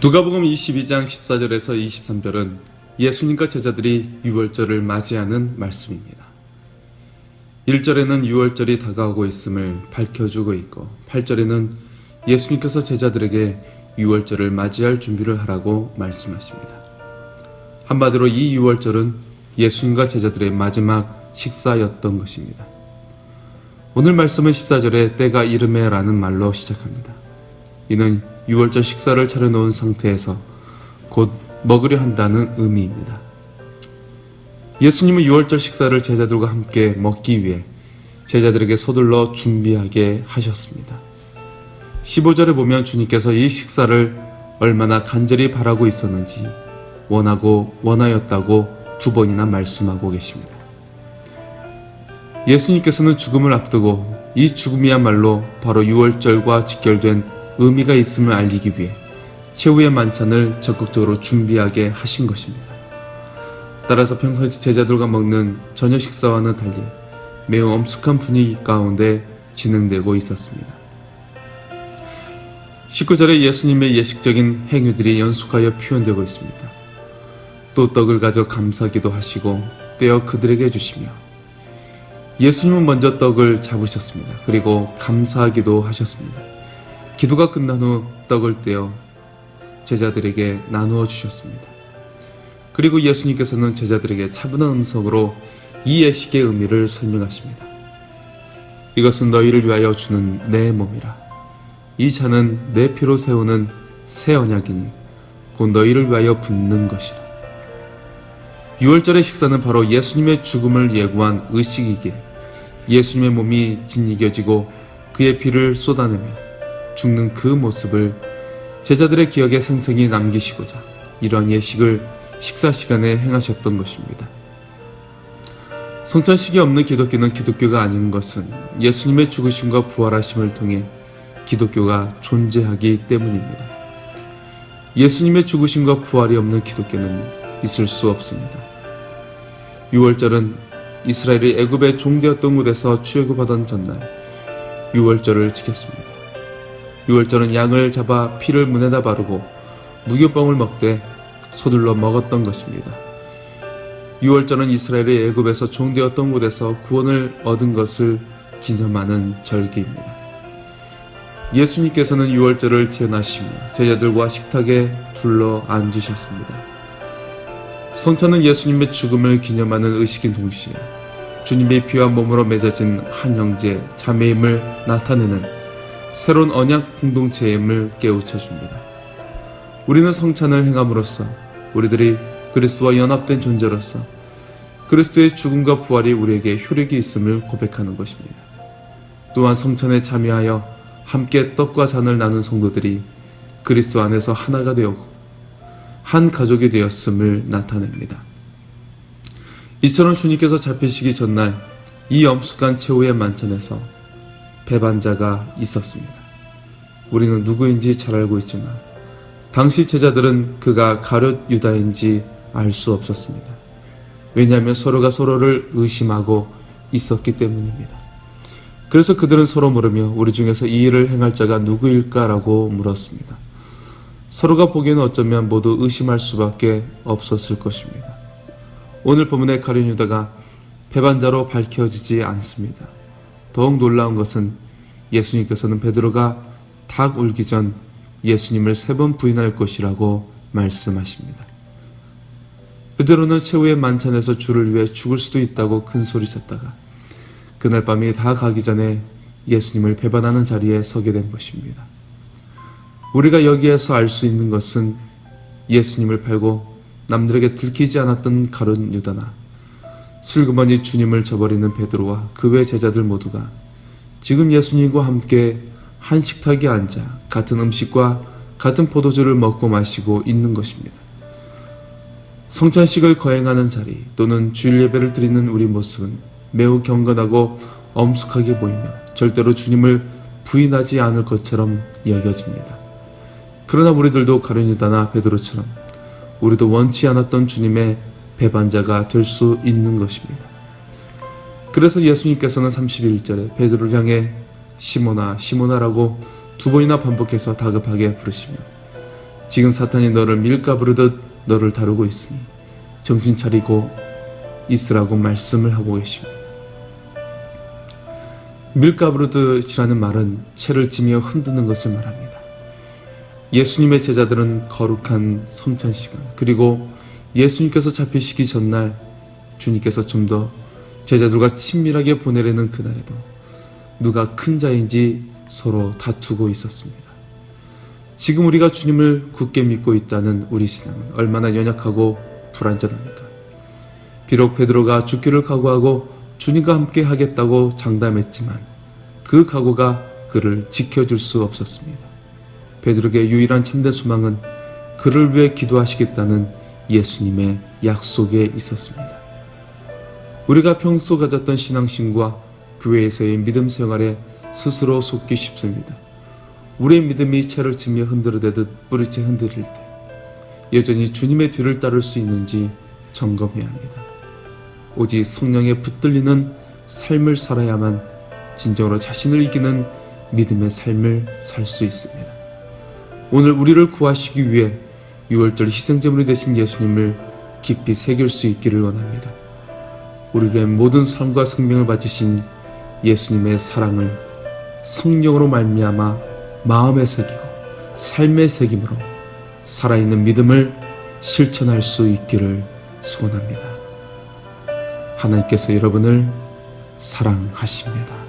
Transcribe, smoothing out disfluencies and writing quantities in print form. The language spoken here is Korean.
누가복음 22장 14절에서 23절은 예수님과 제자들이 유월절을 맞이하는 말씀입니다. 1절에는 유월절이 다가오고 있음을 밝혀주고 있고 8절에는 예수님께서 제자들에게 유월절을 맞이할 준비를 하라고 말씀하십니다. 한마디로 이 유월절은 예수님과 제자들의 마지막 식사였던 것입니다. 오늘 말씀은 14절에 때가 이르매 라는 말로 시작합니다. 이는 유월절 식사를 차려놓은 상태에서 곧 먹으려 한다는 의미입니다. 예수님은 유월절 식사를 제자들과 함께 먹기 위해 제자들에게 서둘러 준비하게 하셨습니다. 15절에 보면 주님께서 이 식사를 얼마나 간절히 바라고 있었는지 원하였다고 2번이나 말씀하고 계십니다. 예수님께서는 죽음을 앞두고 이 죽음이야말로 바로 유월절과 직결된 의미가 있음을 알리기 위해 최후의 만찬을 적극적으로 준비하게 하신 것입니다. 따라서 평상시 제자들과 먹는 저녁 식사와는 달리 매우 엄숙한 분위기 가운데 진행되고 있었습니다. 19절에 예수님의 예식적인 행위들이 연속하여 표현되고 있습니다. 또 떡을 가져 감사기도 하시고 떼어 그들에게 주시며 예수님은 먼저 떡을 잡으셨습니다. 그리고 감사하기도 하셨습니다. 기도가 끝난 후 떡을 떼어 제자들에게 나누어 주셨습니다. 그리고 예수님께서는 제자들에게 차분한 음성으로 이 예식의 의미를 설명하십니다. 이것은 너희를 위하여 주는 내 몸이라. 이 잔은 내 피로 세우는 새 언약이니 곧 너희를 위하여 붓는 것이라. 유월절의 식사는 바로 예수님의 죽음을 예고한 의식이기에 예수님의 몸이 짓이겨지고 그의 피를 쏟아내며 죽는 그 모습을 제자들의 기억에 생생히 남기시고자 이러한 예식을 식사 시간에 행하셨던 것입니다. 성찬식이 없는 기독교는 기독교가 아닌 것은 예수님의 죽으심과 부활하심을 통해 기독교가 존재하기 때문입니다. 예수님의 죽으심과 부활이 없는 기독교는 있을 수 없습니다. 유월절은 이스라엘이 애굽의 종되었던 곳에서 출애굽하던 전날 유월절을 지켰습니다. 유월절은 양을 잡아 피를 문에다 바르고 무교병을 먹되 서둘러 먹었던 것입니다. 유월절은 이스라엘이 애굽에서 종되었던 곳에서 구원을 얻은 것을 기념하는 절기입니다. 예수님께서는 유월절을 지어나시며 제자들과 식탁에 둘러 앉으셨습니다. 성찬은 예수님의 죽음을 기념하는 의식인 동시에 주님의 피와 몸으로 맺어진 한 형제, 자매임을 나타내는 새로운 언약 공동체임을 깨우쳐줍니다. 우리는 성찬을 행함으로써 우리들이 그리스도와 연합된 존재로서 그리스도의 죽음과 부활이 우리에게 효력이 있음을 고백하는 것입니다. 또한 성찬에 참여하여 함께 떡과 잔을 나눈 성도들이 그리스도 안에서 하나가 되었고 한 가족이 되었음을 나타냅니다. 이처럼 주님께서 잡히시기 전날 이 엄숙한 최후의 만찬에서 배반자가 있었습니다. 우리는 누구인지 잘 알고 있지만 당시 제자들은 그가 가룟 유다인지 알 수 없었습니다. 왜냐하면 서로가 서로를 의심하고 있었기 때문입니다. 그래서 그들은 서로 물으며 우리 중에서 이 일을 행할 자가 누구일까라고 물었습니다. 서로가 보기에는 어쩌면 모두 의심할 수밖에 없었을 것입니다. 오늘 본문의 가룟 유다가 배반자로 밝혀지지 않습니다. 더욱 놀라운 것은 예수님께서는 베드로가 닭 울기 전 예수님을 3번 부인할 것이라고 말씀하십니다. 베드로는 최후의 만찬에서 주를 위해 죽을 수도 있다고 큰 소리쳤다가 그날 밤이 다 가기 전에 예수님을 배반하는 자리에 서게 된 것입니다. 우리가 여기에서 알 수 있는 것은 예수님을 팔고 남들에게 들키지 않았던 가룟 유다나 슬그머니 주님을 저버리는 베드로와 그 외 제자들 모두가 지금 예수님과 함께 한 식탁에 앉아 같은 음식과 같은 포도주를 먹고 마시고 있는 것입니다. 성찬식을 거행하는 자리 또는 주일 예배를 드리는 우리 모습은 매우 경건하고 엄숙하게 보이며 절대로 주님을 부인하지 않을 것처럼 여겨집니다. 그러나 우리들도 가룟 유다나 베드로처럼 우리도 원치 않았던 주님의 배반자가 될 수 있는 것입니다. 그래서 예수님께서는 31절에 베드로를 향해 시몬아 시몬아라고 2번이나 반복해서 다급하게 부르시며 지금 사탄이 너를 밀가 부르듯 너를 다루고 있으니 정신 차리고 있으라고 말씀을 하고 계십니다. 밀가 부르듯이라는 말은 채를 찌며 흔드는 것을 말합니다. 예수님의 제자들은 거룩한 성찬 시간, 그리고 예수님께서 잡히시기 전날 주님께서 좀 더 제자들과 친밀하게 보내려는 그날에도 누가 큰 자인지 서로 다투고 있었습니다. 지금 우리가 주님을 굳게 믿고 있다는 우리 신앙은 얼마나 연약하고 불완전합니까? 비록 베드로가 죽기를 각오하고 주님과 함께 하겠다고 장담했지만 그 각오가 그를 지켜줄 수 없었습니다. 베드로에게 유일한 참된 소망은 그를 위해 기도하시겠다는 예수님의 약속에 있었습니다. 우리가 평소 가졌던 신앙심과 교회에서의 믿음 생활에 스스로 속기 쉽습니다. 우리의 믿음이 채를 치며 흔들어대듯 뿌리채 흔들릴 때 여전히 주님의 뒤를 따를 수 있는지 점검해야 합니다. 오직 성령에 붙들리는 삶을 살아야만 진정으로 자신을 이기는 믿음의 삶을 살 수 있습니다. 오늘 우리를 구하시기 위해 유월절 희생제물이 되신 예수님을 깊이 새길 수 있기를 원합니다. 우리의 모든 삶과 생명을 바치신 예수님의 사랑을 성령으로 말미암아 마음에 새기고 삶에 새김으로 살아있는 믿음을 실천할 수 있기를 소원합니다. 하나님께서 여러분을 사랑하십니다.